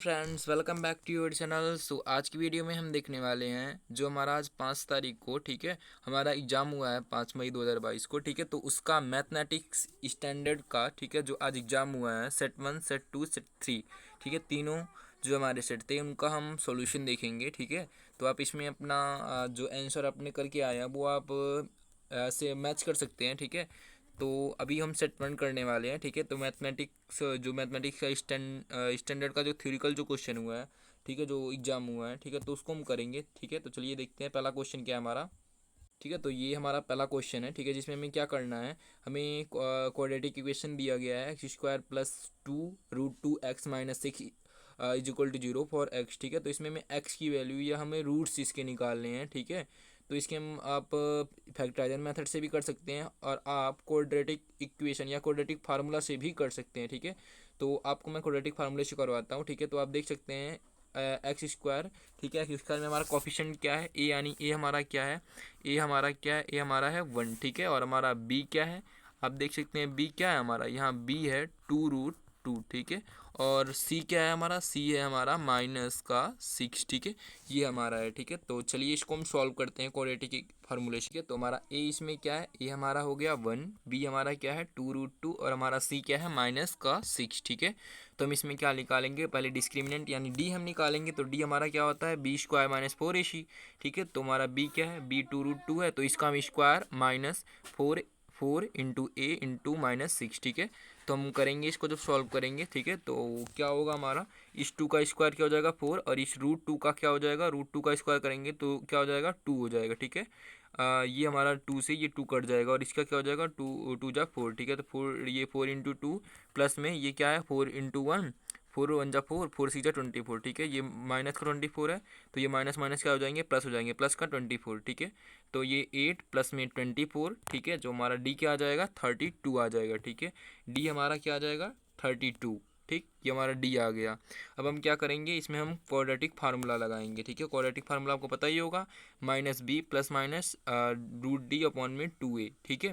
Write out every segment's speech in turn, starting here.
Friends, welcome back to your channel. So आज की video में हम देखने वाले हैं जो हमारा आज 5 तारीख को, ठीक है, हमारा एग्ज़ाम हुआ है 5 मई 2022 को, ठीक है। तो उसका मैथमेटिक्स स्टैंडर्ड का, ठीक है, जो आज एग्ज़ाम हुआ है सेट 1 सेट 2 सेट 3, ठीक है, तीनों जो हमारे सेट थे उनका हम सॉल्यूशन देखेंगे, ठीक है। तो आप इसमें अपना जो आंसर आपने करके आए हैं वो आप से मैच कर सकते हैं, ठीक है। तो अभी हम सेट 1 करने वाले हैं, ठीक है। तो मैथमेटिक्स का स्टैंडर्ड का जो थ्योरिकल जो क्वेश्चन हुआ है, ठीक है, जो एग्जाम हुआ है, ठीक है, तो उसको हम करेंगे, ठीक है। तो चलिए देखते हैं पहला क्वेश्चन क्या है हमारा, ठीक है। तो ये हमारा पहला क्वेश्चन है, ठीक है, जिसमें हमें क्या करना है। हमें क्वाड्रेटिक इक्वेशन दिया गया है x² + 2√2x - 6 is equal to 0 for x, ठीक है। तो इसमें हमें x की वैल्यू या हमें रूट्स इसके निकालने हैं, ठीक है। तो इसके हम आप फैक्टराइजन मेथड से भी कर सकते हैं और आप क्वाड्रेटिक इक्वेशन या क्वाड्रेटिक फार्मूला से भी कर सकते हैं, ठीक है। तो आपको मैं क्वाड्रेटिक फार्मूले से करवाता हूँ, ठीक है। तो आप देख सकते हैं x², ठीक है, x² में हमारा कोफिशिएंट क्या है, a, यानी a हमारा क्या है, a हमारा है 1, ठीक है। और हमारा b क्या है, आप देख सकते हैं b क्या है हमारा, यहाँ b है 2√2, ठीक है। और c क्या है हमारा, c है हमारा -6, ठीक है, ये हमारा है, ठीक है। तो चलिए इसको हम सॉल्व करते हैं क्वाड्रेटिक फार्मूले से। तो हमारा a इसमें क्या है, a हमारा हो गया 1, b हमारा क्या है 2√2 और हमारा c क्या है -6, ठीक है। तो हम इसमें क्या निकालेंगे, पहले डिस्क्रिमिनेंट यानी d हम निकालेंगे। तो d हमारा क्या होता है b² - 4ac, ठीक है। तो हमारा b क्या है, b 2√2 है, तो इसका हम स्क्वायर -4 इंटू a इंटू -6, ठीक है। तो हम करेंगे इसको जब सॉल्व करेंगे, ठीक है। तो क्या होगा हमारा, इस 2 का स्क्वायर क्या हो जाएगा 4 और इस √2 का क्या हो जाएगा, √2 का स्क्वायर करेंगे तो क्या हो जाएगा 2 हो जाएगा, ठीक है। ये हमारा 2 से ये 2 कट जाएगा और इसका क्या हो जाएगा 2 2 जा 4, ठीक है। तो 4, ये 4 इंटू 2 प्लस में ये क्या है 4 इंटू 1, 4 1 जा 4, 4 6 जा 24, ठीक है। ये माइनस का 24 है, तो ये माइनस माइनस क्या हो जाएंगे, प्लस हो जाएंगे, प्लस का 24, ठीक है। तो ये 8 प्लस में 24, ठीक है। जो हमारा डी क्या आ जाएगा 32 आ जाएगा, ठीक है। डी हमारा क्या आ जाएगा 32, ठीक, ये हमारा डी आ गया। अब हम क्या करेंगे, इसमें हम क्वाड्रेटिक फार्मूला लगाएंगे, ठीक है। क्वाड्रेटिक फार्मूला आपको पता ही होगा, -b प्लस माइनस √d/में 2a, ठीक है,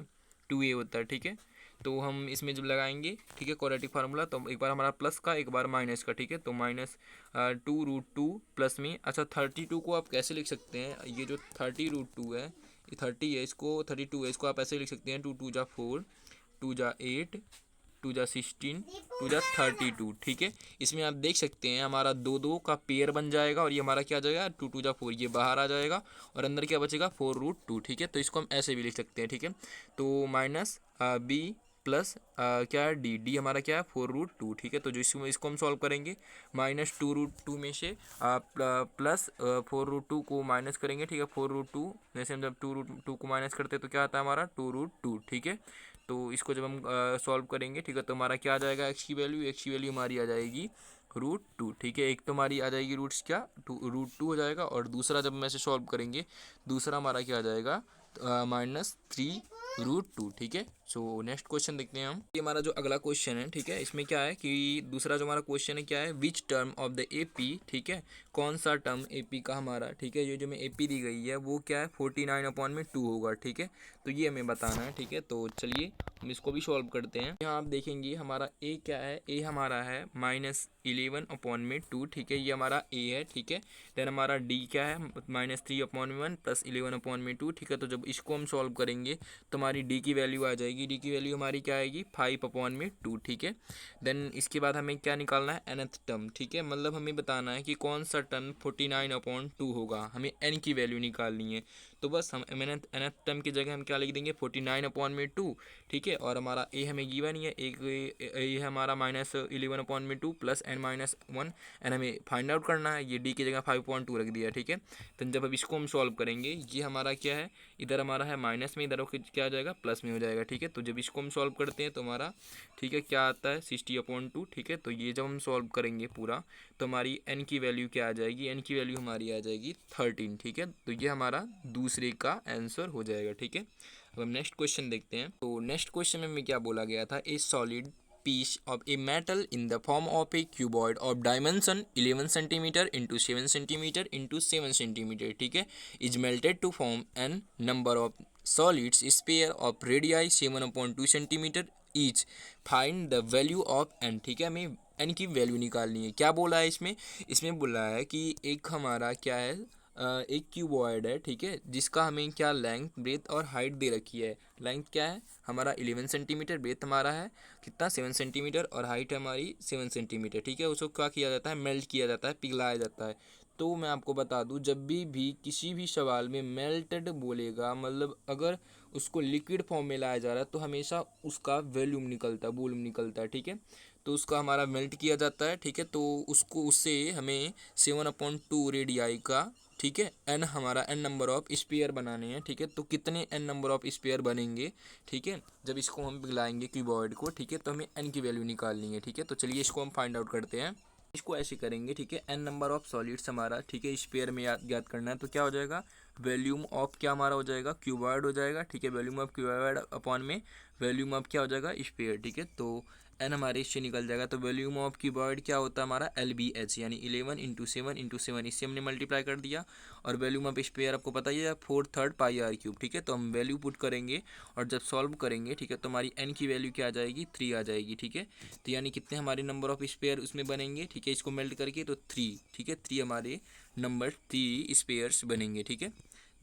2a होता है, ठीक है। तो हम इसमें जब लगाएंगे, ठीक है, क्वाड्रेटिक फार्मूला, तो एक बार हमारा प्लस का एक बार माइनस का, ठीक है। तो -2√2 प्लस में, अच्छा 32 को आप कैसे लिख सकते हैं, ये जो 30√2 है, ये 30 है, इसको 32 है, इसको आप ऐसे लिख सकते हैं 2 2 जा 4, 2 जा 8, 2 जा 16, 2 जा 32, ठीक है। इसमें आप देख सकते हैं हमारा 2 2 का पेयर बन जाएगा और ये हमारा क्या आ जाएगा 2 2 जा 4, ये बाहर आ जाएगा और अंदर क्या बचेगा 4√2, ठीक है। तो इसको हम ऐसे भी लिख सकते हैं, ठीक है। तो माइनस b प्लस क्या है डी हमारा क्या है 4√2, ठीक है। तो जो इसको हम सॉल्व करेंगे, -2√2 में से प्लस 4√2 को माइनस करेंगे, ठीक है। 4√2 में से हम जब 2√2 को माइनस करते हैं तो क्या आता है हमारा 2√2, ठीक है। तो इसको जब हम सॉल्व करेंगे, ठीक है, तो हमारा क्या आ जाएगा, एक्स की वैल्यू हमारी आ जाएगी √2, ठीक है। एक तो हमारी आ जाएगी रूट्स क्या √2 हो जाएगा और दूसरा जब हम ऐसे सॉल्व करेंगे, दूसरा हमारा क्या आ जाएगा -3√2, ठीक है। सो नेक्स्ट क्वेश्चन देखते हैं हम। ये हमारा जो अगला क्वेश्चन है, ठीक है, इसमें क्या है कि दूसरा जो हमारा क्वेश्चन है क्या है, which term of the AP, ठीक है, कौन सा टर्म एपी का हमारा, ठीक है, ये जो हमें एपी दी गई है वो क्या है 49/2 होगा, ठीक है। तो ये हमें बताना है, ठीक है। तो चलिए हम इसको भी सॉल्व करते हैं। यहाँ आप देखेंगे हमारा ए क्या है, ए हमारा है -11/2, ठीक है, ये हमारा ए है, ठीक है। देन हमारा डी क्या है -3/1 प्लस 11/2, ठीक है। तो जब इसको हम सॉल्व करेंगे तो हमारी डी की वैल्यू आ जाएगी, डी की वैल्यू हमारी क्या आएगी 5/2, ठीक है। देन इसके बाद हमें क्या निकालना है nth टर्म, ठीक है, मतलब हमें बताना है कि कौन सा टर्म 49/2 होगा, हमें n की वैल्यू निकालनी है। तो बस हम nth टर्म की जगह हम क्या लिख देंगे 49/2, ठीक है। और हमारा ए हमें गिवन ही है, एक ए है हमारा -11/2 प्लस n-1, एन हमें फाइंड आउट करना है, ये डी की जगह 5.2 रख दिया, ठीक है। तो जब अब इसको हम सॉल्व करेंगे, ये हमारा क्या है, इधर हमारा है माइनस में, इधर क्या आ जाएगा प्लस में हो जाएगा, ठीक है। तो जब इसको हम सॉल्व करते हैं तो हमारा, ठीक है, क्या आता है 60/2, ठीक है। तो ये जब हम सॉल्व करेंगे पूरा तो हमारी n की वैल्यू क्या आ जाएगी, n की वैल्यू हमारी आ जाएगी 13, ठीक है। तो ये हमारा दूसरे का आंसर हो जाएगा, ठीक है। अब हम नेक्स्ट क्वेश्चन देखते हैं। तो नेक्स्ट क्वेश्चन में हमें क्या बोला गया था, ए solid piece of a metal in the form of a cuboid of dimension 11 centimeter into 7 centimeter into 7 centimeter, ठीक है, is melted to form n number of solids sphere of radii 7/2 centimeter each, find the value of n, ठीक है। हमें N की value निकालनी है। क्या बोला है इसमें? इसमें बोला है कि एक हमारा क्या है, एक क्यूबॉइड है, ठीक है, जिसका हमें क्या लेंथ, ब्रेथ और हाइट दे रखी है। लेंथ क्या है हमारा 11 सेंटीमीटर, ब्रेथ हमारा है कितना 7 सेंटीमीटर और हाइट हमारी 7 सेंटीमीटर, ठीक है। उसको क्या किया जाता है, मेल्ट किया जाता है, पिघलाया जाता है। तो मैं आपको बता दूं, जब भी किसी भी सवाल में मेल्टेड बोलेगा, मतलब अगर उसको लिक्विड फॉर्म में लाया जा रहा है, तो हमेशा उसका वॉल्यूम निकलता है, वॉल्यूम निकलता है, ठीक है। तो उसका हमारा मेल्ट किया जाता है, ठीक है। तो उसको उससे हमें 7/2 रेडियाई का, ठीक है, एन हमारा एन नंबर ऑफ स्पेयर बनाने हैं, ठीक है। तो कितने एन नंबर ऑफ स्पेयर बनेंगे, ठीक है, जब इसको हम पिघलाएंगे क्यूबॉइड को, ठीक है, तो हमें एन की वैल्यू निकालनी है, ठीक है। तो चलिए इसको हम फाइंड आउट करते हैं। इसको ऐसे करेंगे, ठीक है, एन नंबर ऑफ सॉलिड्स हमारा, ठीक है, स्पेयर में याद करना है। तो क्या हो जाएगा, वॉल्यूम ऑफ क्या हमारा हो जाएगा, क्यूबॉइड हो जाएगा, ठीक है। वॉल्यूम ऑफ क्यूबॉइड अपॉन में वॉल्यूम ऑफ क्या हो जाएगा, स्पेयर, ठीक है। तो एन हमारे इससे निकल जाएगा। तो वॉल्यूम ऑफ क्यूबॉइड क्या होता है हमारा, LBH, यानी 11 × 7 × 7, इससे हमने मल्टीप्लाई कर दिया। और वॉल्यूम ऑफ स्पेयर आपको पता ही है 4/3 πr³, ठीक है। तो हम वैल्यू पुट करेंगे और जब सॉल्व करेंगे, ठीक है, तो हमारी एन की वैल्यू क्या आ जाएगी, 3 आ जाएगी, ठीक है। तो यानी कितने हमारे नंबर ऑफ स्पेयर उसमें बनेंगे, ठीक है, इसको मेल्ट करके, तो 3, ठीक है, 3 हमारे नंबर 3 स्पेयर्स बनेंगे, ठीक है।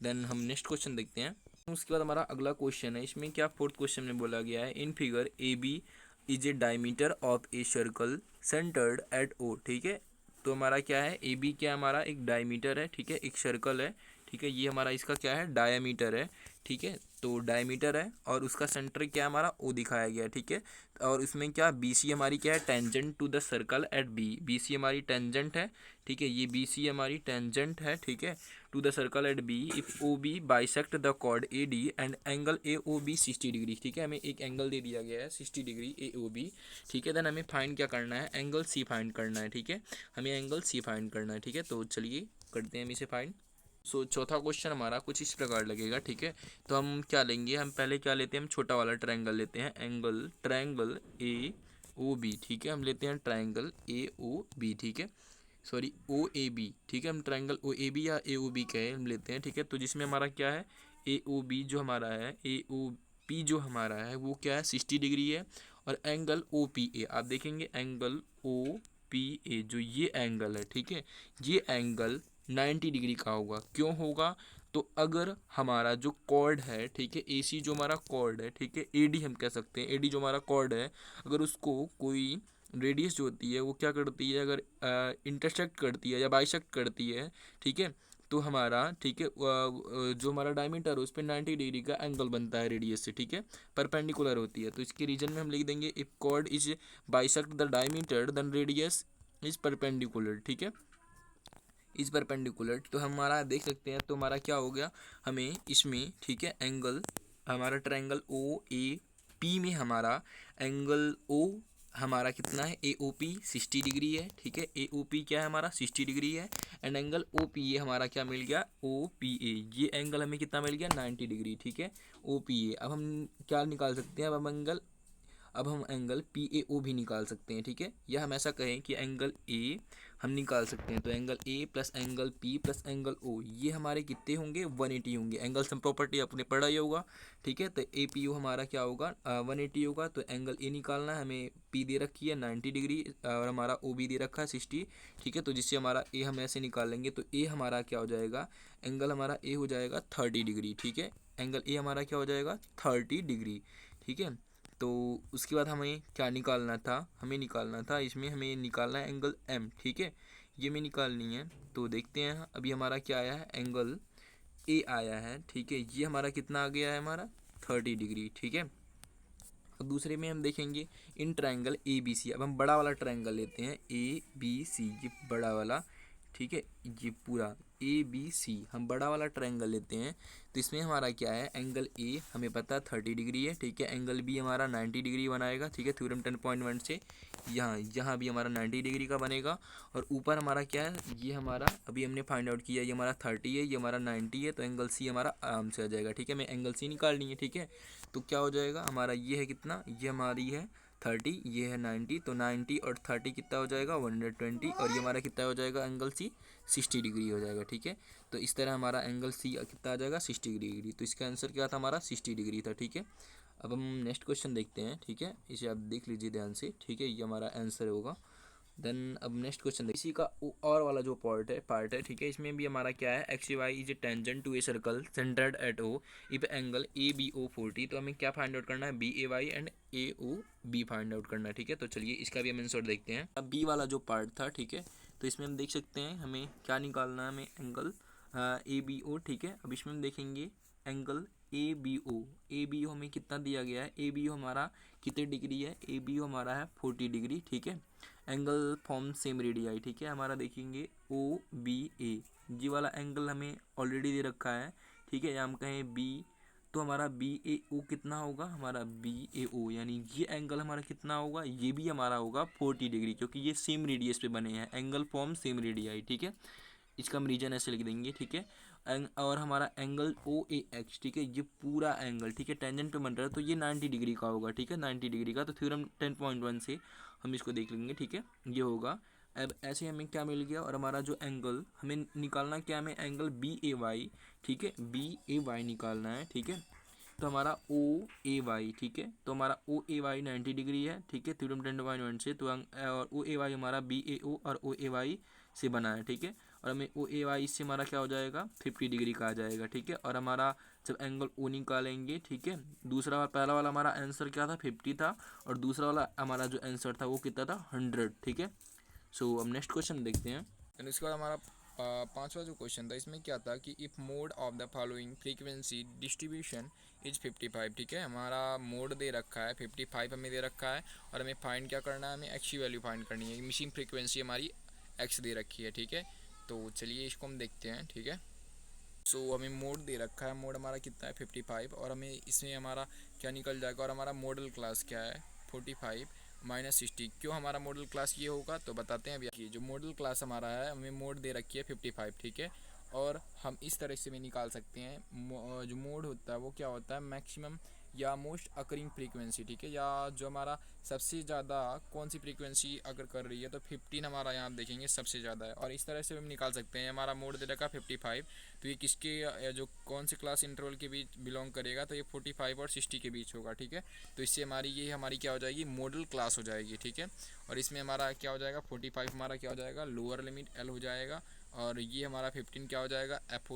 देन हम नेक्स्ट क्वेश्चन देखते हैं। उसके बाद हमारा अगला क्वेश्चन है, इसमें क्या फोर्थ क्वेश्चन में बोला गया है, in figure AB is a diameter of a circle centred at O, ठीक है। तो हमारा क्या है, AB क्या हमारा एक डायमीटर है, ठीक है, एक सर्कल है, ठीक है। ये हमारा इसका क्या है, डायमीटर है, ठीक है। तो डायमीटर है और उसका सेंटर क्या हमारा O दिखाया गया है, ठीक है। और इसमें क्या BC हमारी क्या है, tangent to the circle at B, BC हमारी टेंजेंट है, ठीक है, ये BC हमारी टेंजेंट है, ठीक है, to the circle at B if OB bisect the chord AD and angle AOB 60 degree, ठीक है। हमें एक एंगल दे दिया गया है 60 डिग्री AOB, ठीक है। देन हमें फाइंड क्या करना है, एंगल C फाइंड करना है, ठीक है, हमें एंगल C फाइंड करना है, ठीक है। तो चलिए करते हैं हम इसे फाइंड। सो चौथा क्वेश्चन हमारा कुछ इस प्रकार लगेगा, ठीक है। तो हम क्या लेंगे, हम पहले क्या लेते हैं, हम छोटा वाला ट्रायंगल लेते हैं, ट्रायंगल AOB, ठीक है। हम लेते हैं ट्रायंगल AOB, ठीक है, सॉरी OAB, ठीक है। हम ट्रायंगल OAB या AOB कहे हम लेते हैं, ठीक है। तो जिसमें हमारा क्या है, AOB जो हमारा है, AOP जो हमारा है वो क्या है, 60 डिग्री है। और एंगल OPA आप देखेंगे, एंगल OPA जो ये एंगल है, ठीक है, ये एंगल 90 डिग्री का होगा। क्यों होगा, तो अगर हमारा जो कॉर्ड है, ठीक है, AC जो हमारा कॉर्ड है, ठीक है, AD हम कह सकते हैं, AD जो हमारा कॉर्ड है, अगर उसको कोई रेडियस जो होती है वो क्या करती है, अगर इंटरसेक्ट करती है या बाइसेक्ट करती है, ठीक है, तो हमारा, ठीक है, जो हमारा डायमीटर है उस पर 90 डिग्री का एंगल बनता है रेडियस से, ठीक है, परपेंडिकुलर होती है। तो इसके रीजन में हम लिख देंगे, if chord is bisect the diameter then radius is perpendicular, ठीक है, इस परपेंडिकुलर। तो हमारा देख सकते हैं, तो हमारा क्या हो गया, हमें इसमें, ठीक है, एंगल हमारा ट्रायंगल OAP में हमारा एंगल O हमारा कितना है, AOP 60 डिग्री है, ठीक है, AOP क्या है हमारा 60 डिग्री है। एंड एंगल OPA हमारा क्या मिल गया, OPA, ये एंगल हमें कितना मिल गया, 90 डिग्री, ठीक है, OPA। अब हम क्या निकाल सकते हैं, अब हम एंगल PAO भी निकाल सकते हैं, ठीक है, या हम ऐसा कहें कि एंगल A हम निकाल सकते हैं। तो angle A plus angle P plus angle O ये हमारे कितने होंगे, 180 होंगे। एंगल सम प्रॉपर्टी आपने पढ़ा ही होगा, ठीक है। तो APO हमारा क्या होगा, 180 होगा। तो एंगल A निकालना है, हमें P दे रखी है 90 डिग्री और हमारा OB दे रखा है 60, ठीक है। तो जिससे हमारा A हम ऐसे निकाल लेंगे, तो A हमारा क्या हो जाएगा, एंगल हमारा A हो जाएगा 30 डिग्री, ठीक है, एंगल A हमारा क्या हो जाएगा 30 डिग्री, ठीक है। तो उसके बाद हमें क्या निकालना था, इसमें हमें निकालना है एंगल M, ठीक है, ये हमें निकालनी है। तो देखते हैं अभी हमारा क्या आया है, एंगल A आया है, ठीक है, ये हमारा कितना आ गया है, हमारा 30 डिग्री, ठीक है। अब दूसरे में हम देखेंगे इन ट्रायंगल ABC। अब हम बड़ा वाला ट्रायंगल लेते हैं ABC, ये बड़ा वाला, ठीक है, ये पूरा ABC हम बड़ा वाला ट्रायंगल लेते हैं। तो इसमें हमारा क्या है, एंगल A हमें पता है 30 डिग्री है, ठीक है, एंगल B हमारा 90 डिग्री बनाएगा, ठीक है, थ्योरम 10.1 से यहाँ भी हमारा 90 डिग्री का बनेगा। और ऊपर हमारा क्या है, ये हमारा अभी हमने फाइंड आउट किया, ये हमारा 30 है, ये हमारा 90 है, तो एंगल C हमारा आराम से आ जाएगा, ठीक है, हमें एंगल C निकालनी है, ठीक है। तो क्या हो जाएगा हमारा, ये है कितना, ये हमारी है 30, ये है 90, तो 90 और 30 कितना हो जाएगा 120, और ये हमारा कितना हो जाएगा एंगल C 60 डिग्री हो जाएगा, ठीक है। तो इस तरह हमारा एंगल C कितना आ जाएगा 60 डिग्री। तो इसका आंसर क्या था हमारा 60 डिग्री था, ठीक है। अब हम नेक्स्ट क्वेश्चन देखते हैं, ठीक है, इसे आप देख लीजिए ध्यान से, ठीक है, ये हमारा आंसर होगा। देन अब नेक्स्ट क्वेश्चन देखिए, इसी का और वाला जो पार्ट है ठीक है, इसमें भी हमारा क्या है, X Y is a tangent to a circle centred at O if angle A B O 40। तो हमें क्या फाइंड आउट करना है, B A Y and A O B find out करना है ठीक है। तो चलिए इसका भी हम आंसर देखते हैं। अब बी वाला जो पार्ट था ठीक है, तो इसमें हम देख सकते हैं हमें क्या निकालना है, हमें एंगल ए बी ओ ठीक है। अब इसमें हम देखेंगे एंगल ए बी ओ हमें कितना दिया गया है, ए बी ओ हमारा कितने डिग्री है, ए बी ओ हमारा है 40 डिग्री ठीक है। एंगल फॉर्म सेम रेडियाई ठीक है, हमारा देखेंगे ओ बी ए, जी वाला एंगल हमें ऑलरेडी दे रखा है ठीक है। या हम कहें बी, तो हमारा बी ए ओ कितना होगा, हमारा बी ए ओ यानी ये एंगल हमारा कितना होगा, ये भी हमारा होगा 40 डिग्री, क्योंकि ये सेम रेडियस पे बने हैं, एंगल फॉर्म सेम रेडियाई ठीक है। इसका हम रीजन ऐसे लिख देंगे ठीक है। और हमारा एंगल ओ ए एक्स ठीक है, ये पूरा एंगल ठीक है टेंजेंट पे बन रहा है, तो ये 90 डिग्री का होगा ठीक है, 90 डिग्री का। तो थ्योरम 10.1 से हम इसको देख लेंगे ठीक है, ये होगा। अब ऐसे हमें क्या मिल गया, और हमारा जो एंगल हमें निकालना क्या, हमें एंगल बी ए वाई ठीक है, बी ए वाई निकालना है ठीक है। तो हमारा ओ ए वाई ठीक है, तो हमारा ओ ए वाई 90 डिग्री है ठीक है, थ्योरम 10.1 से। तो और ओ ए वाई हमारा बी ए ओ और ओ ए वाई से बना है ठीक है। और हमें ओ ए वाई से हमारा क्या हो जाएगा, 50 डिग्री का आ जाएगा ठीक है। और हमारा जब एंगल ओ निकालेंगे ठीक है, दूसरा पहला वाला हमारा आंसर क्या था, 50 था, और दूसरा वाला हमारा जो आंसर था वो कितना था, 100 ठीक है। सो अब नेक्स्ट क्वेश्चन देखते हैं। एंड उसके बाद हमारा पांचवा जो क्वेश्चन था, इसमें क्या था कि if mode of the following frequency distribution is 55 ठीक है, हमारा मोड दे रखा है 55 हमें दे रखा है, और हमें फाइंड क्या करना है, हमें एक्स की वैल्यू फाइंड करनी है। मिसिंग फ्रीक्वेंसी हमारी एक्स दे रखी है ठीक है। तो चलिए इसको हम देखते हैं ठीक है। सो हमें मोड दे रखा है, मोड हमारा कितना है 55, और हमें इसमें हमारा क्या निकल जाएगा, और हमारा मॉडल क्लास क्या है 45 -60। क्यों हमारा मॉडल क्लास ये होगा, तो बताते हैं अभी। ये जो मॉडल क्लास हमारा है, हमें मोड दे रखी है 55 ठीक है, और हम इस तरह से भी निकाल सकते हैं। जो मोड होता है वो क्या होता है, मैक्सिमम या मोस्ट अकरिंग फ्रीक्वेंसी ठीक है, या जो हमारा सबसे ज़्यादा कौन सी फ्रीक्वेंसी अगर कर रही है, तो 15 हमारा यहाँ देखेंगे सबसे ज़्यादा है, और इस तरह से हम निकाल सकते हैं। हमारा मोड दे रखा 55, तो ये किसके जो कौन से क्लास इंटरवल के बीच बिलोंग करेगा, तो ये 45 और 60 के बीच होगा ठीक है। तो इससे ये हमारी क्या हो जाएगी, मॉडल क्लास हो जाएगी ठीक है। और इसमें हमारा क्या हो जाएगा, 45 हमारा क्या हो जाएगा, लोअर लिमिट एल हो जाएगा, और ये हमारा 15 क्या हो जाएगा, एफ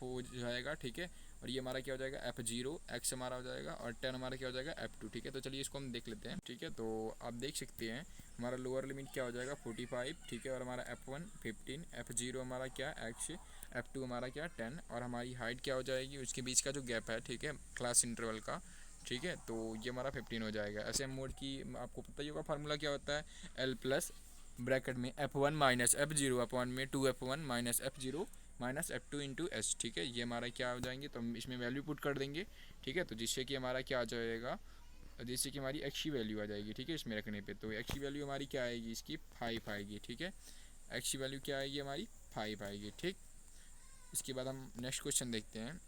हो जाएगा ठीक है। और ये हमारा क्या हो जाएगा, F0 एक्स हमारा हो जाएगा, और 10 हमारा क्या हो जाएगा, F2 ठीक है। तो चलिए इसको हम देख लेते हैं ठीक है। तो आप देख सकते हैं हमारा लोअर लिमिट क्या हो जाएगा 45 ठीक है, और हमारा F1 15, F0 हमारा क्या एक्स, F2 हमारा क्या 10, और हमारी हाइट क्या हो जाएगी, उसके बीच का जो गैप है ठीक है क्लास इंटरवल का ठीक है, तो ये हमारा 15 हो जाएगा। ऐसे मोड की आपको पता ही होगा फार्मूला क्या होता है, L प्लस ब्रैकेट में F1 माइनस F0 अपॉन में 2F1 minus F0 minus F2 into S ठीक है। ये हमारा क्या हो जाएंगे, तो हम इसमें वैल्यू पुट कर देंगे ठीक है। तो जिससे कि हमारा क्या आ जाएगा, जिससे कि हमारी एक्स की वैल्यू आ जाएगी ठीक है इसमें रखने पे। तो एक्स की वैल्यू हमारी क्या आएगी, इसकी 5 आएगी ठीक है। एक्स की वैल्यू क्या आएगी हमारी 5 आएगी ठीक। इसके बाद हम नेक्स्ट क्वेश्चन देखते हैं।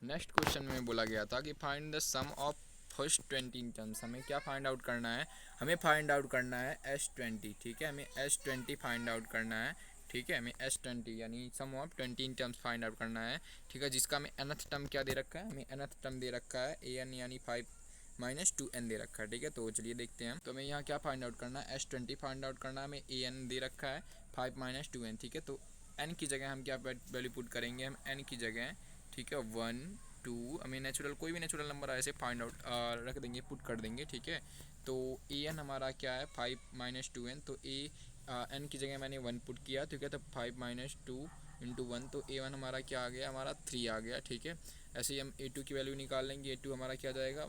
नेक्स्ट क्वेश्चन में बोला गया था कि find the sum of first 20 terms. हमें क्या फाइंड आउट करना है, हमें फाइंड आउट करना है S20 ठीक है, हमें S20 फाइंड आउट करना है ठीक है। हमें S20 यानी सम ऑफ 20 टर्म्स फाइंड आउट करना है ठीक है, जिसका हमें nth टर्म क्या दे रखा है, हमें nth टर्म दे रखा है an यानी 5 -2n दे रखा है ठीक है। तो चलिए देखते हैं, तो हमें यहाँ क्या फाइंड आउट करना है, S20 फाइंड आउट करना है, हमें an दे रखा है 5 -2n ठीक है। तो n की जगह हम क्या वैल्यू पुट करेंगे, हम n की जगह ठीक है 1 2, हमें नेचुरल कोई भी नेचुरल नंबर ऐसे फाइंड आउट रख देंगे, पुट कर देंगे ठीक है। तो ए एन हमारा क्या है 5 -2n, तो एन की जगह मैंने 1 पुट किया ठीक है, तो 5 -2 इंटू 1, तो A1 हमारा क्या आ गया, हमारा 3 आ गया ठीक है। ऐसे ही हम A2 की वैल्यू निकाल लेंगे, A2 हमारा क्या आ जाएगा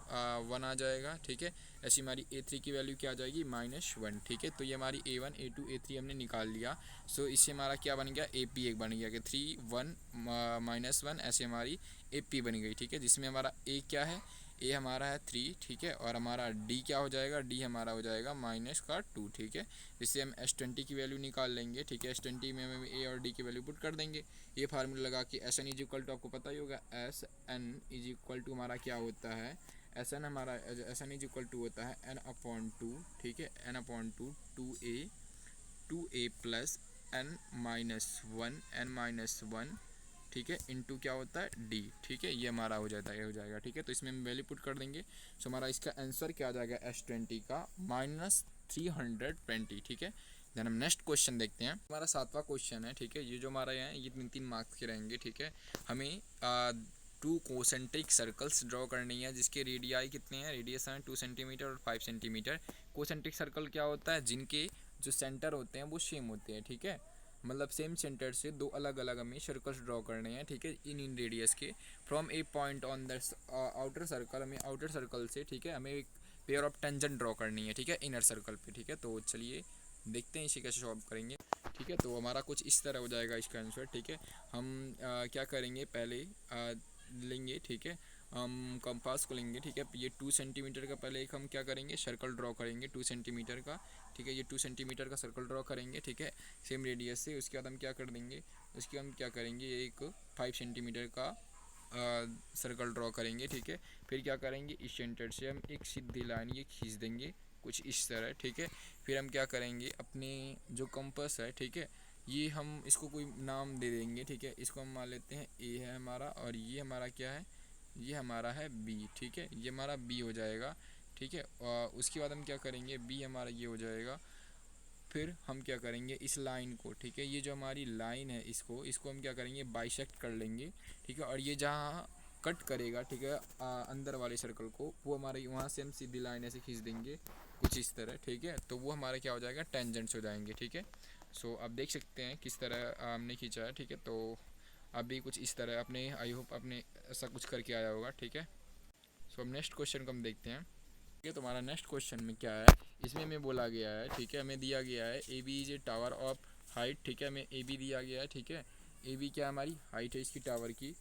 1 आ जाएगा ठीक है। ऐसी हमारी A3 की वैल्यू क्या आ जाएगी -1 ठीक है। तो ये हमारी A1 A2 A3 हमने निकाल लिया। सो इससे हमारा क्या बन गया, AP एक बन गया कि 3 1 -1, ऐसे हमारी AP बन गई ठीक है। जिसमें हमारा A क्या है, A हमारा है 3 ठीक है, और हमारा D क्या हो जाएगा, D हमारा हो जाएगा -2 ठीक है। जिससे हम S20 की वैल्यू निकाल लेंगे ठीक है। S20 में हम A और D की वैल्यू पुट कर देंगे। ये फार्मूला लगा कि SN इज इक्वल टू, आपको पता ही होगा SN इज इक्वल टू हमारा क्या होता है, SN हमारा SN इज इक्वल टू होता है n/2 ठीक है, n/2 2a प्लस n-1 ठीक है इंटू क्या होता है D ठीक है। ये हमारा हो जाएगा ठीक है। तो इसमें हम वैल्यू पुट कर देंगे। सो हमारा इसका आंसर क्या आ जाएगा S20 का 320, ठीक है। देन हम नेक्स्ट क्वेश्चन देखते हैं। हमारा 7वां क्वेश्चन है, ठीक है। ये जो हमारा है ये 3 मार्क्स के रहेंगे, ठीक है। हमें 2 कोसेंट्रिक सर्कल्स ड्रॉ करनी है जिसके रेडियाई कितने हैं, रेडियस हैं 2 सेंटीमीटर और 5 सेंटीमीटर। कोसेंट्रिक सर्कल क्या होता है, जिनके जो सेंटर होते हैं वो सेम होते हैं, ठीक है। मतलब सेम सेंटर से 2 अलग अलग हमें सर्कल्स ड्रॉ करने हैं, ठीक है, इन रेडियस के। From A point on the outer circle, हमें आउटर सर्कल से, ठीक है, हमें एक पेयर ऑफ टेंजेंट ड्रॉ करनी है, ठीक है, इनर सर्कल पे, ठीक है। तो चलिए देखते हैं इसे कैसे सॉल्व करेंगे, ठीक है। तो हमारा कुछ इस तरह हो जाएगा इसका आंसर, ठीक है। हम क्या करेंगे, पहले लेंगे, ठीक है, हम कंपास को लेंगे, ठीक है। ये 2 सेंटीमीटर का पहले एक हम क्या करेंगे, सर्कल ड्रॉ करेंगे 2 सेंटीमीटर का, ठीक है। ये 2 सेंटीमीटर का सर्कल ड्रॉ करेंगे, ठीक है, सेम रेडियस से। उसके बाद हम क्या कर देंगे, उसके हम क्या करेंगे, एक 5 सेंटीमीटर का सर्कल ड्रॉ करेंगे, ठीक है। फिर क्या करेंगे, इस सेंटर से हम एक सीधी लाइन ये खींच देंगे कुछ इस तरह, ठीक है। फिर हम क्या करेंगे, अपने जो कंपास है, ठीक है, ये हम इसको कोई नाम दे देंगे, ठीक है। इसको हम मान लेते हैं ए है हमारा, और ये हमारा क्या है, ये हमारा है बी, ठीक है। ये हमारा बी हो जाएगा, ठीक है। और उसके बाद हम क्या करेंगे, बी हमारा ये हो जाएगा। फिर हम क्या करेंगे, इस लाइन को, ठीक है, ये जो हमारी लाइन है इसको हम क्या करेंगे, बाइसेक्ट कर लेंगे, ठीक है। और ये जहाँ कट करेगा, ठीक है, अंदर वाले सर्कल को, वो हमारे वहाँ से हम सीधी लाइन ऐसे खींच देंगे कुछ इस तरह, ठीक है। तो वो हमारा क्या हो जाएगा, टेंजेंट्स हो जाएंगे, ठीक है। सो आप देख सकते हैं किस तरह हमने खींचा है, ठीक है। तो अभी कुछ इस तरह अपने, आई होप आपने ऐसा कुछ करके आया होगा, ठीक है। सो अब नेक्स्ट क्वेश्चन को हम देखते हैं, ठीक है। तो हमारा नेक्स्ट क्वेश्चन में क्या है, इसमें हमें बोला गया है, ठीक है, हमें दिया गया है A B is a tower of height, ठीक है। हमें ए बी दिया गया है, ठीक है। ए बी क्या हमारी हाइट है इसकी टावर की,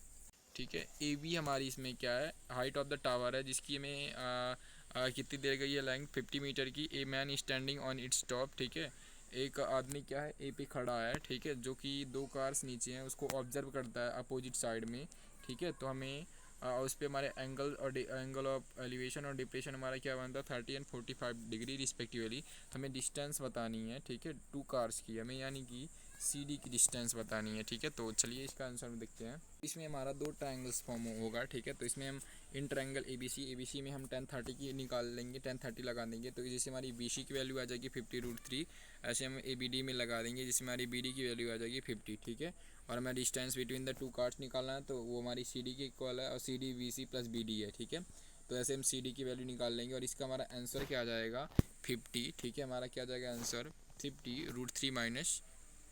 ठीक है। ए बी हमारी इसमें क्या है, हाइट ऑफ द टावर है, जिसकी हमें कितनी देर गई है, लेंथ 50 मीटर की। A man standing on its top, ठीक है। एक आदमी क्या है, ए पे खड़ा है, ठीक है, जो कि 2 कार्स नीचे हैं उसको ऑब्जर्व करता है अपोजिट साइड में, ठीक है। तो हमें उस पर हमारे एंगल और एंगल ऑफ एलिवेशन और डिप्रेशन हमारा क्या बनता है 30 एंड 45 डिग्री रिस्पेक्टिवली। तो हमें डिस्टेंस बतानी है, ठीक है, 2 कार्स की हमें, यानी कि सी डी की डिस्टेंस बतानी है, ठीक है। तो चलिए इसका आंसर देखते हैं। इसमें हमारा 2 ट्रायंगल्स फॉर्म होगा, ठीक है। तो इसमें हम in triangle A B C में हम 1030 की निकाल लेंगे, 1030 लगा देंगे। तो जैसे हमारी बी सी की वैल्यू आ जाएगी 50√3, ऐसे हम ए बी डी में लगा देंगे जिसमें हमारी बी डी की वैल्यू आ जाएगी 50, ठीक है। और हमें डिस्टेंस बिटवीन द 2 कार्ड्स निकालना है, तो वो हमारी सी डी के इक्वल है, और C D B C plus B D है, ठीक है। तो ऐसे हम सी डी की वैल्यू निकाल लेंगे, और इसका हमारा आंसर क्या आ जाएगा 50, ठीक है। हमारा क्या आ जाएगा आंसर 50√3 माइनस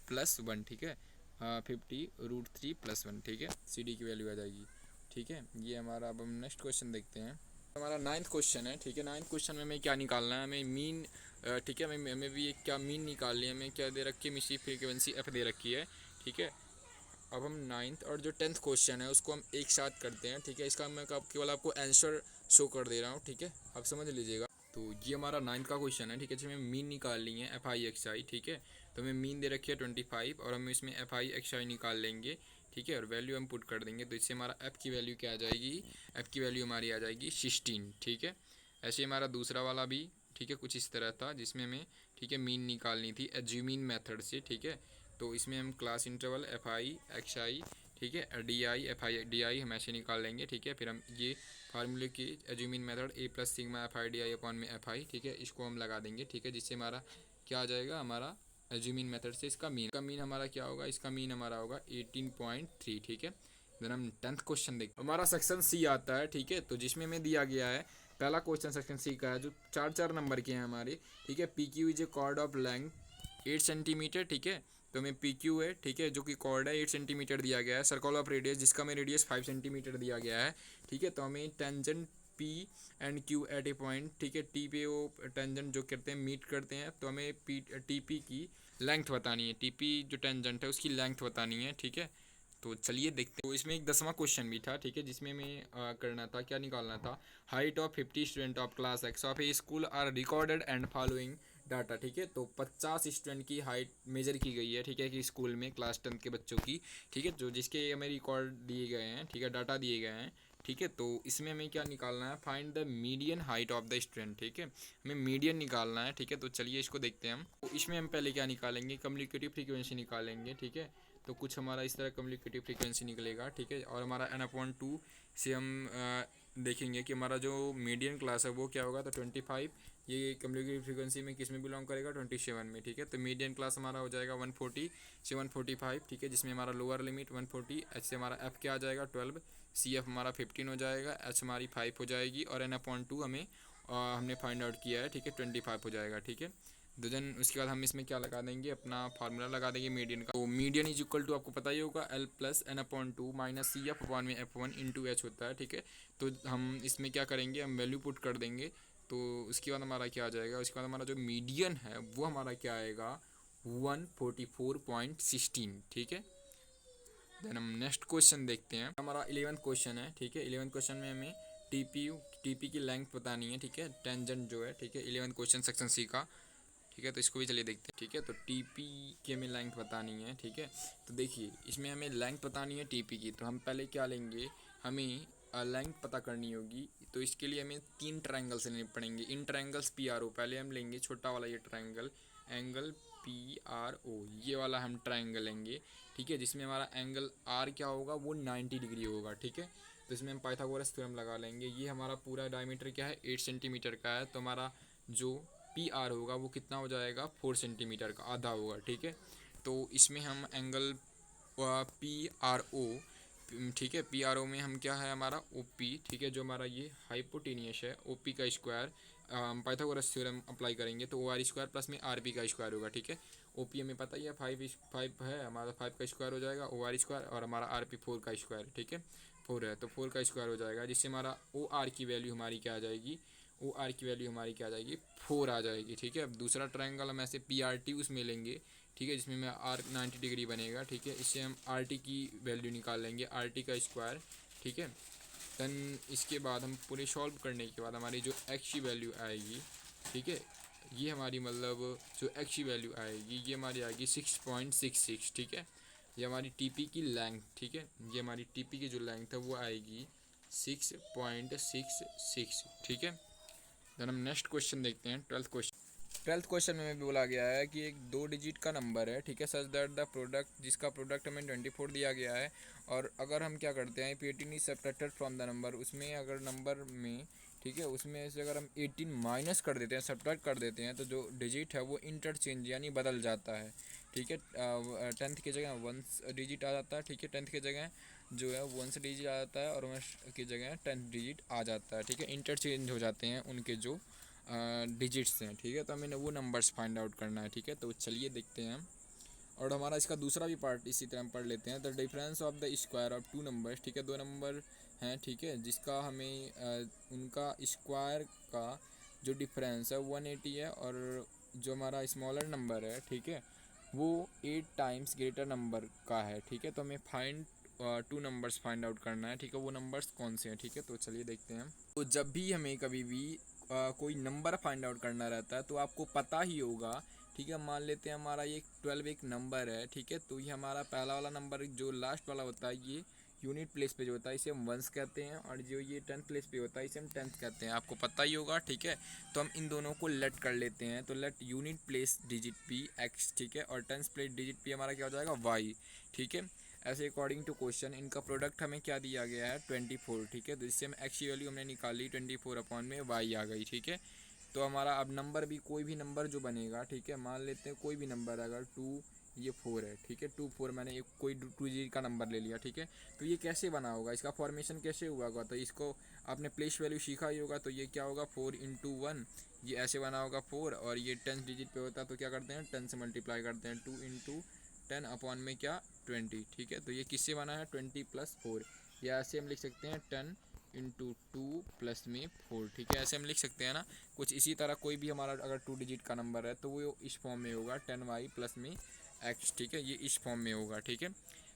+1, ठीक है। 50√3 +1, ठीक है, सी डी की वैल्यू आ जाएगी, ठीक है। ये हमारा, अब हम नेक्स्ट क्वेश्चन देखते हैं। हमारा 9th क्वेश्चन है, ठीक है। 9th क्वेश्चन में हमें क्या निकालना है, हमें मीन, ठीक है, हमें भी एक क्या मीन निकालनी है, हमें क्या दे रखी है, मिसी फ्रीक्वेंसी एफ दे रखी है, ठीक है। अब हम 9th और जो 10th क्वेश्चन है उसको हम एक साथ करते हैं, ठीक है। इसका मैं केवल आपको आंसर शो कर दे रहा हूँ, ठीक है, आप समझ लीजिएगा। तो ये हमारा 9th का क्वेश्चन है, ठीक है, जिसमें मीन निकालनी है एफ आई एक्स आई, ठीक है। तो हमें मीन दे रखी है 25, और हम इसमें एफ आई एक्स आई निकाल लेंगे, ठीक है, और वैल्यू हम पुट कर देंगे। तो इससे हमारा एफ़ की वैल्यू क्या आ जाएगी, एफ़ की वैल्यू हमारी आ जाएगी 16, ठीक है। ऐसे हमारा दूसरा वाला भी, ठीक है, कुछ इस तरह था, जिसमें हमें, ठीक है, मीन निकालनी थी एज्यूमिन मेथड से, ठीक है। तो इसमें हम class interval F I X I, ठीक है, D I F I D I हम ऐसे निकाल लेंगे, ठीक है। फिर हम ये फार्मूले की assumed mean method A plus sigma F I D I upon में एफ आई, ठीक है, इसको हम लगा देंगे, ठीक है, जिससे हमारा क्या आ जाएगा, हमारा एज्यूमिन मेथड से इसका मीन हमारा क्या होगा, इसका मीन हमारा होगा 18.3, ठीक है। देन हम 10th क्वेश्चन देखते हैं। हमारा सेक्शन सी आता है, ठीक है। तो जिसमें हमें दिया गया है पहला क्वेश्चन सेक्शन सी का है, जो 4 नंबर के हैं हमारे, ठीक है। P Q is a chord of length 8 centimetre, ठीक है। तो हमें पी क्यू है, ठीक है, जो कि कॉर्ड है 8 सेंटीमीटर दिया गया है। सर्कल ऑफ रेडियस जिसका हमें रेडियस 5 सेंटीमीटर दिया गया है, ठीक है। तो हमें tangent P and Q at a point, ठीक है, टी पे वो टेंजेंट जो करते हैं मीट करते हैं, तो हमें पी टी पी की लेंथ बतानी है, टी पी जो टेंजेंट है उसकी लेंथ बतानी है, ठीक है। तो चलिए देखते हैं। तो इसमें एक 10वां क्वेश्चन भी था, ठीक है, जिसमें हमें करना था, क्या निकालना था, height of 50 student of class X of a school are recorded and following data, ठीक है। तो 50 स्टूडेंट की हाइट मेजर की गई है, ठीक है, कि स्कूल में क्लास 10 के बच्चों की, ठीक है, जो जिसके हमें रिकॉर्ड दिए गए हैं, ठीक है, डाटा दिए गए हैं, ठीक है। तो इसमें हमें क्या निकालना है, find the median height of the student, ठीक है, हमें मीडियन निकालना है, ठीक है। तो चलिए इसको देखते हैं हम। तो इसमें हम पहले क्या निकालेंगे, कम्युनिकेटिव फ्रीक्वेंसी निकालेंगे, ठीक है। तो कुछ हमारा इस तरह कम्युनिकेटिव फ्रीक्वेंसी निकलेगा, ठीक है। और हमारा n/2 से हम देखेंगे कि हमारा जो मीडियन क्लास है वो क्या होगा, तो 25 ये कम्युनिकेटिव फ्रीक्वेंसी में किस में बिलोंग करेगा, 27 में, ठीक है। तो मीडियन क्लास हमारा हो जाएगा 140 से 145, ठीक है, जिसमें हमारा लोअर लिमिट 140, एच से हमारा एफ क्या आ जाएगा 12, सी एफ हमारा 15 हो जाएगा, एच हमारी 5 हो जाएगी, और n/2 हमने फाइंड आउट किया है, ठीक है, 25 हो जाएगा, ठीक है। तो देन उसके बाद हम इसमें क्या लगा देंगे, अपना फार्मूला लगा देंगे मीडियन का। तो मीडियन इज इक्वल टू आपको पता ही होगा L plus n/2 minus C F upon में F1 इंटू एच होता है, ठीक है। तो हम इसमें क्या करेंगे, हम वैल्यू पुट कर देंगे। तो उसके बाद हमारा क्या आ जाएगा, उसके बाद हमारा जो मीडियन है वो हमारा क्या आएगा 144.16, ठीक है। देन हम नेक्स्ट क्वेश्चन देखते हैं। हमारा 11th क्वेश्चन है, ठीक है। 11th क्वेश्चन में हमें टीपी की लेंथ बतानी है, ठीक है, टेंजेंट जो है, ठीक है। 11th क्वेश्चन सेक्शन सी का, ठीक है। तो इसको भी चलिए देखते हैं, ठीक है। तो टीपी की हमें लेंथ बतानी है, ठीक है। तो देखिए इसमें हमें लेंथ बतानी है टीपी की, तो हम पहले क्या लेंगे, हमें लेंथ पता करनी होगी। तो इसके लिए हमें 3 ट्रायंगल से लेने पड़ेंगे। In triangles P R O, पहले हम लेंगे छोटा वाला ये triangle, angle P R O, ये वाला हम ट्रायंगल लेंगे, ठीक है, जिसमें हमारा एंगल आर क्या होगा, वो 90 डिग्री होगा, ठीक है। तो इसमें हम पाइथागोरस थ्योरम लगा लेंगे। ये हमारा पूरा डायमीटर क्या है 8 सेंटीमीटर का है, तो हमारा जो पी आर होगा वो कितना हो जाएगा 4 सेंटीमीटर का, आधा होगा, ठीक है। तो इसमें हम एंगल पी आर ओ, ठीक है, पी आर ओ में हम क्या है हमारा ओ पी, ठीक है, जो हमारा ये हाइपोटेनियस है, ओ पी का स्क्वायर, पाइथागोरस थ्योरम अप्लाई करेंगे तो ओ आर स्क्वायर प्लस में आर पी का स्क्वायर होगा, ठीक है। ओ पी हमें पता ही है 5 है हमारा, 5 का स्क्वायर हो जाएगा ओ आर स्क्वायर, और हमारा आर पी 4 का स्क्वायर, ठीक है, 4 है तो 4 का स्क्वायर हो जाएगा, जिससे हमारा ओ आर की वैल्यू हमारी क्या आ जाएगी, ओ आर की वैल्यू हमारी क्या आ जाएगी 4 आ जाएगी, ठीक है। अब दूसरा ट्रायंगल हम ऐसे पी आर टी उसमें लेंगे, ठीक है, जिसमें आर 90 डिग्री बनेगा, ठीक है। इससे हम आर टी की वैल्यू निकाल लेंगे, आर टी का स्क्वायर, ठीक है। देन इसके बाद हम पूरे सॉल्व करने के बाद हमारी जो एक्स की वैल्यू आएगी, ठीक है, ये हमारी मतलब जो एक्स की वैल्यू आएगी ये हमारी आएगी 6.66, ठीक है। ये हमारी टीपी की लेंथ, ठीक है, ये हमारी टीपी की जो लेंथ है वो आएगी 6.66, ठीक है। देन हम नेक्स्ट क्वेश्चन देखते हैं, 12th क्वेश्चन में बोला गया है कि एक 2 डिजिट का नंबर है, ठीक है, सच दैट द प्रोडक्ट, जिसका प्रोडक्ट हमें 24 दिया गया है, और अगर हम क्या करते हैं 18 is subtracted from the number, उसमें अगर नंबर में, ठीक है, उसमें से अगर हम 18 माइनस कर देते हैं, सब्ट्रैक्ट कर देते हैं, तो जो डिजिट है वो इंटरचेंज यानी बदल जाता है, ठीक है। 10th की जगह 1 डिजिट आ जाता है, ठीक है, 10th की जगह जो है 1 डिजिट आ जाता है, और 1 की जगह 10th डिजिट आ जाता है, ठीक है, इंटरचेंज हो जाते हैं उनके जो डिजिट्स हैं, ठीक है। तो हमें वो नंबर्स फाइंड आउट करना है, ठीक है। तो चलिए देखते हैं हम, और हमारा इसका दूसरा भी पार्ट इसी तरह हम पढ़ लेते हैं। The difference of the square of 2 numbers, ठीक है, 2 नंबर हैं, ठीक है, जिसका हमें उनका स्क्वायर का जो डिफरेंस है 180 है, और जो हमारा स्मॉलर नंबर है, ठीक है, वो 8 टाइम्स ग्रेटर नंबर का है, ठीक है। तो हमें फाइंड 2 नंबर्स फाइंड आउट करना है, ठीक है, वो नंबर्स कौन से हैं, ठीक है। तो चलिए देखते हैं। तो जब भी हमें कभी भी कोई नंबर फाइंड आउट करना रहता है तो आपको पता ही होगा, ठीक है। मान लेते हैं हमारा ये 12 एक नंबर है, ठीक है, तो ये हमारा पहला वाला नंबर जो लास्ट वाला होता है ये यूनिट प्लेस पे जो होता है इसे हम वंस कहते हैं, और जो ये 10th प्लेस पे होता है इसे हम 10th कहते हैं, आपको पता ही होगा, ठीक है। तो हम इन दोनों को लेट कर लेते हैं, तो let unit place digit P X, ठीक है, और 10th प्लेस डिजिट पी हमारा क्या हो जाएगा वाई, ठीक है। ऐसे अकॉर्डिंग टू क्वेश्चन इनका प्रोडक्ट हमें क्या दिया गया है 24, ठीक है। तो इससे हम एक्स की वैल्यू हमने निकाली 24 अपॉन में वाई आ गई, ठीक है। तो हमारा अब नंबर भी कोई भी नंबर जो बनेगा, ठीक है, मान लेते हैं कोई भी नंबर अगर 2 ये 4 है, ठीक है, 2 4 मैंने एक कोई 2 जी का नंबर ले लिया, ठीक है। तो ये कैसे बना होगा, इसका फॉर्मेशन कैसे हुआ होगा, तो इसको आपने प्लेस वैल्यू सीखा ही होगा। तो ये क्या होगा 4 इंटू 1, ये ऐसे बना होगा 4, और ये 10th डिजिट पे होता है तो क्या करते हैं 10 से मल्टीप्लाई करते हैं, 2 इंटू 10 अपॉन में क्या 20, ठीक है। तो ये किससे बना है 20 प्लस 4, या ऐसे हम लिख सकते हैं 10 इंटू 2 प्लस में 4, ठीक है, ऐसे हम लिख सकते हैं ना। कुछ इसी तरह कोई भी हमारा अगर 2 डिजिट का नंबर है तो वो इस फॉर्म में होगा 10y प्लस में x, ठीक है, ये इस फॉर्म में होगा, ठीक है।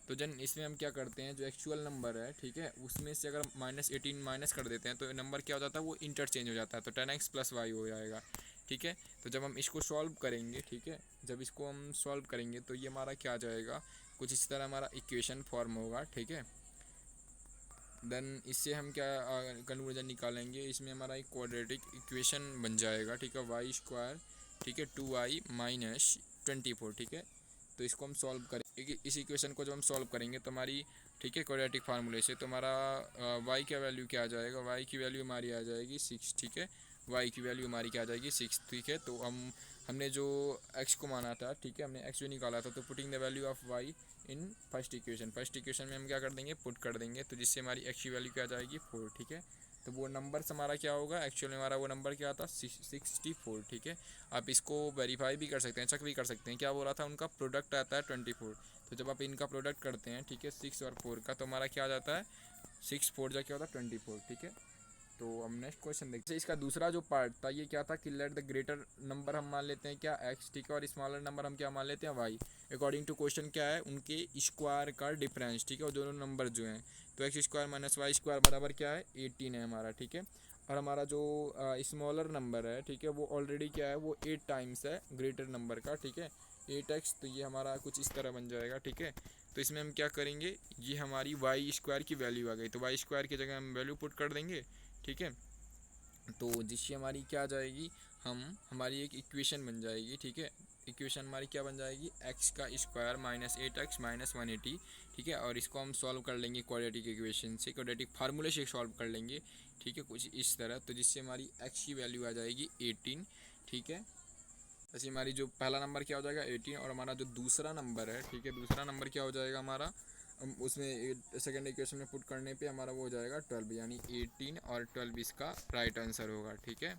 तो जन इसमें हम क्या करते हैं जो एक्चुअल नंबर है, ठीक है, उसमें से अगर -18 माइनस कर देते हैं तो नंबर क्या हो जाता है वो इंटरचेंज हो जाता है, तो 10x प्लस वाई हो जाएगा, ठीक है। तो जब हम इसको सॉल्व करेंगे, ठीक है, जब इसको हम सॉल्व करेंगे तो ये हमारा क्या आ जाएगा कुछ इस तरह हमारा इक्वेशन फॉर्म होगा, ठीक है। देन इससे हम क्या कंक्लूजन निकालेंगे, इसमें हमारा एक क्वाड्रेटिक इक्वेशन बन जाएगा, ठीक है, वाई स्क्वायर, ठीक है, 2y माइनस 24, ठीक है। तो इसको हम सॉल्व करें, इस इक्वेशन को जब हम सॉल्व करेंगे तो हमारी, ठीक है, क्वाड्रेटिक फार्मूले से तो हमारा y का वैल्यू क्या आ जाएगा, y की वैल्यू हमारी आ जाएगी 6, ठीक है, वाई की वैल्यू हमारी क्या आ जाएगी 6, ठीक है। तो हमने जो एक्स को माना था, ठीक है, हमने एक्स जो निकाला था, तो putting the value of Y in first equation में हम क्या कर देंगे, पुट कर देंगे, तो जिससे हमारी एक्स की वैल्यू क्या आ जाएगी 4, ठीक है। तो वो नंबर हमारा क्या होगा, एक्चुअल में हमारा वो नंबर क्या था 64, ठीक है। आप इसको वेरीफाई भी कर सकते हैं, चेक भी कर सकते हैं, क्या बोला था उनका प्रोडक्ट आता है 24। तो जब आप इनका प्रोडक्ट करते हैं, ठीक है, 6 और 4 का, तो हमारा क्या आ जाता है 6 4 जा क्या होता है 24, ठीक है। तो हम नेक्स्ट क्वेश्चन देखते हैं। इसका दूसरा जो पार्ट था ये क्या था कि लेट द ग्रेटर नंबर हम मान लेते हैं क्या एक्स, ठीक है, और स्मॉलर नंबर हम क्या मान लेते हैं वाई। अकॉर्डिंग टू क्वेश्चन क्या है, उनके स्क्वायर का डिफरेंस, ठीक है, और दोनों नंबर जो हैं, तो X square minus Y square बराबर क्या है 18 है हमारा, ठीक है। और हमारा जो स्मॉलर नंबर है, ठीक है, वो ऑलरेडी क्या है, वो 8 टाइम्स है ग्रेटर नंबर का, ठीक है, 8x। तो ये हमारा कुछ इस तरह बन जाएगा, ठीक है। तो इसमें हम क्या करेंगे, ये हमारी वाई स्क्वायर की वैल्यू आ गई, तो वाई स्क्वायर की जगह हम वैल्यू पुट कर देंगे, ठीक है। तो जिससे हमारी क्या आ जाएगी, हमारी एक इक्वेशन बन जाएगी, ठीक है। इक्वेशन हमारी क्या बन जाएगी, एक्स का स्क्वायर माइनस 8x माइनस 180, ठीक है। और इसको हम सॉल्व कर लेंगे क्वाड्रेटिक इक्वेशन से, क्वाड्रेटिक फार्मूले से सॉल्व कर लेंगे, ठीक है, कुछ इस तरह। तो जिससे हमारी एक्स की वैल्यू आ जाएगी 18, ठीक है। ऐसे हमारी जो पहला नंबर क्या हो जाएगा 18, और हमारा जो दूसरा नंबर है, ठीक है, दूसरा नंबर क्या हो जाएगा हमारा, उसमें सेकेंड इक्वेशन में पुट करने पे हमारा वो हो जाएगा 12, यानी 18 और 12 इसका राइट आंसर होगा, ठीक है।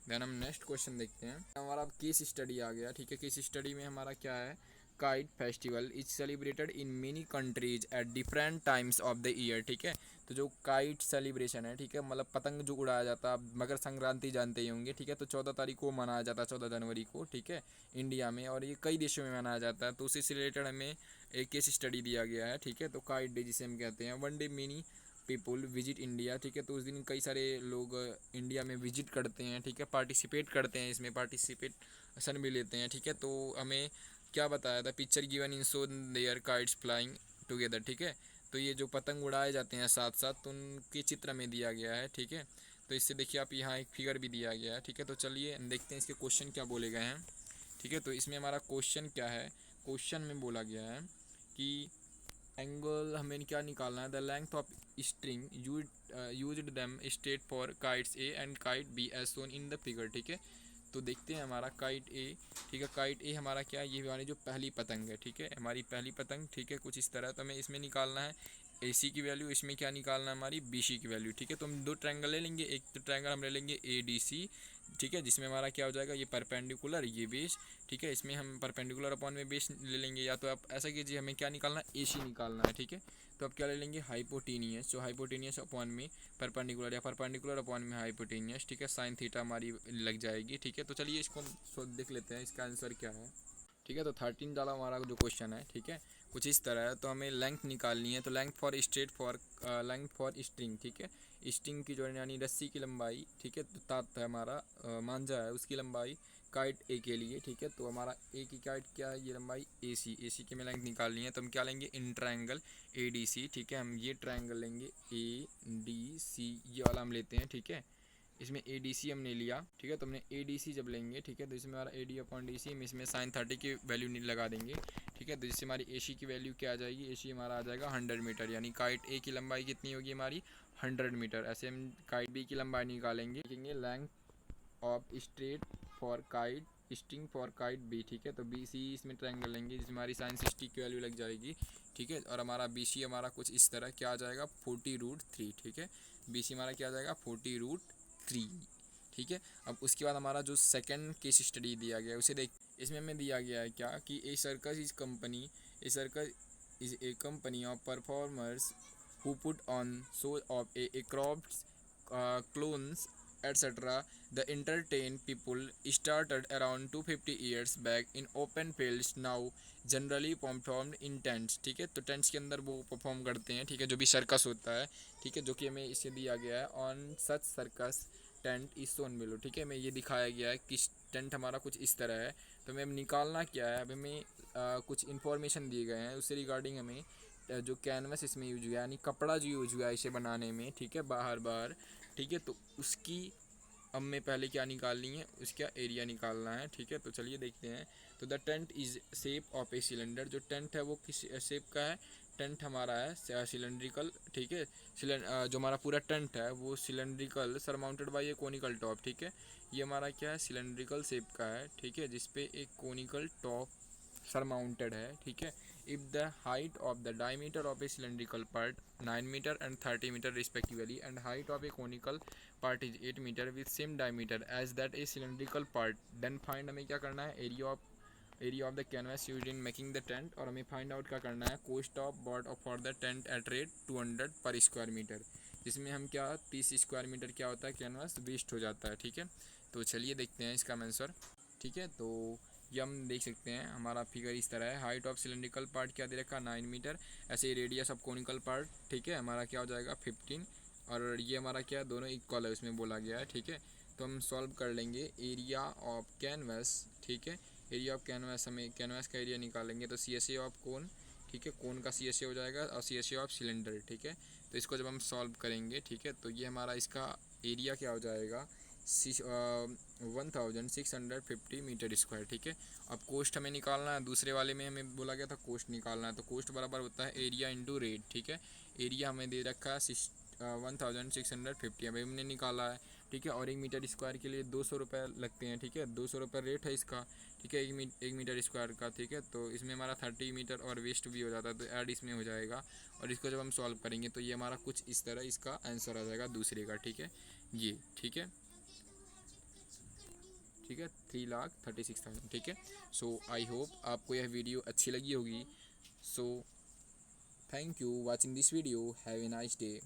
देन हम नेक्स्ट क्वेश्चन देखते हैं। हमारा केस स्टडी आ गया, ठीक है। केस स्टडी में हमारा क्या है, kite festival is celebrated in many countries at different times of the year, ठीक है। तो जो काइट सेलिब्रेशन है, ठीक है, मतलब पतंग जो उड़ाया जाता है, आप मकर संक्रांति जानते ही होंगे, ठीक है। तो 14 तारीख को मनाया जाता है, 14 जनवरी को, ठीक है, इंडिया में, और ये कई देशों में मनाया जाता है। तो उसी से रिलेटेड हमें एक केस स्टडी दिया गया है, ठीक है। तो काइट डे जिसे हम कहते हैं, one day many people visit India, ठीक है। तो उस दिन कई सारे लोग इंडिया में विजिट करते हैं, ठीक है, पार्टिसिपेट करते हैं, इसमें पार्टिसिपेशन भी लेते हैं, ठीक है। तो हमें क्या बताया था, picture given in so there kites flying together, ठीक है। तो ये जो पतंग उड़ाए जाते हैं साथ साथ, तो उनके चित्र में दिया गया है, ठीक है। तो इससे देखिए आप यहाँ एक फिगर भी दिया गया है, ठीक है। तो चलिए देखते हैं इसके क्वेश्चन क्या बोले गए हैं, ठीक है। तो इसमें हमारा क्वेश्चन क्या है, क्वेश्चन में बोला गया है कि एंगल हमें क्या निकालना है, the length of string used them state for kites A and kite B as shown in the figure, ठीक है। तो देखते हैं हमारा काइट ए, ठीक है, काइट ए हमारा क्या है, ये हमारी जो पहली पतंग है, ठीक है, हमारी पहली पतंग, ठीक है, कुछ इस तरह। तो हमें इसमें निकालना है ए सी की वैल्यू, इसमें क्या निकालना है हमारी बी सी की वैल्यू, ठीक है। तो हम दो ट्रायंगल ले लेंगे, एक तो ट्रायंगल हम ले लेंगे ए डी सी, ठीक है, जिसमें हमारा क्या हो जाएगा, ये परपेंडिकुलर, ये बेस, ठीक है। इसमें हम परपेंडिकुलर अपॉन में बेस ले लेंगे, या तो आप ऐसा कीजिए, हमें क्या निकालना है, ए सी निकालना है, ठीक है। तो आप क्या ले लेंगे, हाइपोटेनियस, जो हाइपोटेनियस अपॉन में परपेंडिकुलर, या परपेंडिकुलर अपॉन में हाइपोटेनियस, ठीक है, साइन थीटा हमारी लग जाएगी, ठीक है। तो चलिए इसको हम देख लेते हैं इसका आंसर क्या है, ठीक है। तो 13 वाला हमारा जो क्वेश्चन है, ठीक है, कुछ इस तरह है। तो हमें लेंथ निकालनी है, तो length for straight for length for string, ठीक है, स्ट्रिंग की जो यानी रस्सी की लंबाई, ठीक है, तो तात है हमारा मांझा है, उसकी लंबाई काइट ए के लिए, ठीक है। तो हमारा ए की काइट क्या है, ये लंबाई ए सी की हमें लेंथ निकालनी है। तो हम क्या लेंगे, in triangle A D C, ठीक है, हम ये ट्रायंगल लेंगे ए डी सी, ये वाला हम लेते हैं, ठीक है। इसमें ए डी सी हमने लिया, ठीक है। तो हमने ए डी सी जब लेंगे, ठीक है, तो इसमें हमारा A D upon D C, हम इसमें साइन 30 की वैल्यू नहीं लगा देंगे, ठीक है। तो जिससे हमारी ए सी की वैल्यू क्या आ जाएगी, ए सी हमारा आ जाएगा 100 मीटर, यानी काइट ए की लंबाई कितनी होगी हमारी 100 मीटर। ऐसे हम काइट बी की लंबाई निकालेंगे, देखेंगे length of straight for kite string for kite B, ठीक है। तो बी सी इसमें ट्रायंगल लेंगे, जिसमें हमारी साइन 60 की वैल्यू लग जाएगी, ठीक है। और हमारा बी सी हमारा कुछ इस तरह क्या आ जाएगा 40√3, ठीक है। बी सी हमारा क्या आ जाएगा 40√3, ठीक है। अब उसके बाद हमारा जो सेकंड केस स्टडी दिया गया है उसे देख, इसमें हमें दिया गया है क्या कि A circus is a company of performers who put on show of a crops, clones, etc. The entertained people started around 250 years back in open fields, now generally performed in tents, ठीक है। तो tents के अंदर वो perform करते हैं, ठीक है, जो भी सर्कस होता है, ठीक है, जो कि हमें इसे दिया गया है on such circus tent is Son below, ठीक है। हमें ये दिखाया गया है कि टेंट हमारा कुछ इस तरह है। तो हमें निकालना क्या है, अब हमें कुछ इन्फॉर्मेशन दिए गए हैं, उससे रिगार्डिंग हमें जो कैनवस इसमें यूज हुआ यानी कपड़ा जो यूज हुआ है इसे बनाने में, ठीक है, बाहर, ठीक है। तो उसकी हमें पहले क्या निकालनी है, उसका एरिया निकालना है, ठीक है। तो चलिए देखते हैं। तो the tent is shape of a cylinder, जो टेंट है वो किस शेप का है, टेंट हमारा है सिलेंड्रिकल, ठीक है। जो हमारा पूरा टेंट है वो सिलेंड्रिकल सरमाउंटेड बाय ए कोनिकल टॉप, ठीक है। ये हमारा क्या है, सिलेंड्रिकल शेप का है, ठीक है, जिसपे एक कोनिकल टॉप सरमाउंटेड है, ठीक है। If the height of the diameter of a cylindrical part 9 metre and 30 metre respectively and height of a conical part is 8 metre with same diameter as that a cylindrical part, then find, हमें क्या करना है, area of the canvas used in making the tent, और हमें find out क्या करना है, cost of bought for the tent at rate 200 per square metre, जिसमें हम क्या 30 स्क्वायर मीटर क्या होता है कैनवास वेस्ट हो जाता है, ठीक है। तो चलिए देखते हैं इसका आंसर, ठीक है। तो ये हम देख सकते हैं हमारा फिगर इस तरह है, हाइट ऑफ सिलेंड्रिकल पार्ट क्या दे रखा है 9 मीटर, ऐसे रेडियस ऑफ कोनिकल पार्ट, ठीक है, हमारा क्या हो जाएगा 15, और ये हमारा क्या दोनों इक्वल है उसमें बोला गया है, ठीक है। तो हम सॉल्व कर लेंगे एरिया ऑफ कैनवास, ठीक है, एरिया ऑफ कैनवास, हमें कैनवास का एरिया निकालेंगे तो सी एस ए ऑफ कोन, ठीक है, कोन का सी एस ए हो जाएगा और C S A of cylinder, ठीक है। तो इसको जब हम सॉल्व करेंगे, ठीक है, तो ये हमारा इसका एरिया क्या हो जाएगा 1650 मीटर स्क्वायर, ठीक है। अब कोस्ट हमें निकालना है, दूसरे वाले में हमें बोला गया था कोस्ट निकालना है, तो कोस्ट बराबर होता है एरिया इंटू रेट, ठीक है। एरिया हमें दे रखा है 1650, अभी हमने निकाला है, ठीक है, और 1 मीटर स्क्वायर के लिए 200 रुपये लगते हैं, ठीक है, 200 रुपये रेट है इसका, ठीक है, 1 मीटर स्क्वायर का, ठीक है। तो इसमें हमारा 30 मीटर और वेस्ट भी हो जाता है, तो ऐड इसमें हो जाएगा, और इसको जब हम सॉल्व करेंगे तो ये हमारा कुछ इस तरह इसका आंसर आ जाएगा दूसरे का, ठीक है, ये, ठीक है, ठीक है, 3,36,000, ठीक है। सो आई होप आपको यह वीडियो अच्छी लगी होगी। So thank you watching this video, have a nice day.